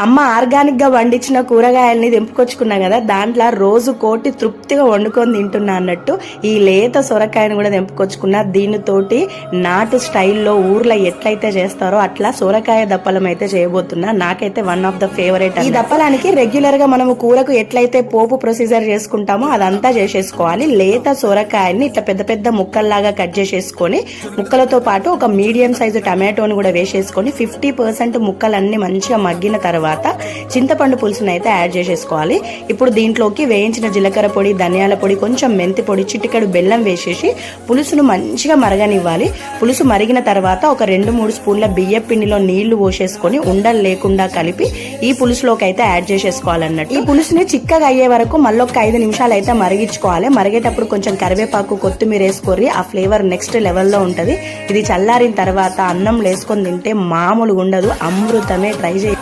అమ్మ ఆర్గానిక్ గా వండించిన కూరగాయల్ని తెంపుకొచ్చుకున్నా కదా, దాంట్లో రోజు కోటి తృప్తిగా వండుకొని తింటున్నా అన్నట్టు ఈ లేత సొరకాయను కూడా తెంపుకొచ్చుకున్నా. దీనితోటి నాటు స్టైల్లో ఊర్లో ఎట్లయితే చేస్తారో అట్లా సొరకాయ దప్పలం అయితే చేయబోతున్నా. నాకైతే వన్ ఆఫ్ ద ఫేవరెట్. ఈ దప్పలానికి రెగ్యులర్ గా మనము కూరకు ఎట్లయితే పోపు ప్రొసీజర్ చేసుకుంటామో అదంతా చేసేసుకోవాలి. లేత సొరకాయని ఇట్లా పెద్ద పెద్ద ముక్కల్లాగా కట్ చేసేసుకొని, ముక్కలతో పాటు ఒక మీడియం సైజు టమాటోని కూడా వేసేసుకొని 50% ముక్కలన్నీ మంచిగా మగ్గిన తర్వాత చింతపండు పులుసుని అయితే యాడ్ చేసేసుకోవాలి. ఇప్పుడు దీంట్లోకి వేయించిన జీలకర్ర పొడి, ధనియాల పొడి, కొంచెం మెంతి పొడి, చిటికెడు బెల్లం వేసేసి పులుసును మంచిగా మరగనివ్వాలి. పులుసు మరిగిన తర్వాత ఒక 2-3 స్పూన్ల బియ్య పిండిలో నీళ్లు పోసేసుకొని ఉండలు లేకుండా కలిపి ఈ పులుసులోకి అయితే యాడ్ చేసేసుకోవాలన్నట్టు. ఈ పులుసుని చిక్కగా అయ్యే వరకు మళ్ళీ ఒక 5 నిమిషాలు అయితే మరిగించుకోవాలి. మరిగేటప్పుడు కొంచెం కరివేపాకు, కొత్తిమీర వేసుకోరి. ఆ ఫ్లేవర్ నెక్స్ట్ లెవెల్లో ఉంటది. ఇది చల్లారిన తర్వాత అన్నం వేసుకొని తింటే మామూలుగా ఉండదు, అమృతమే. ట్రై చేయి.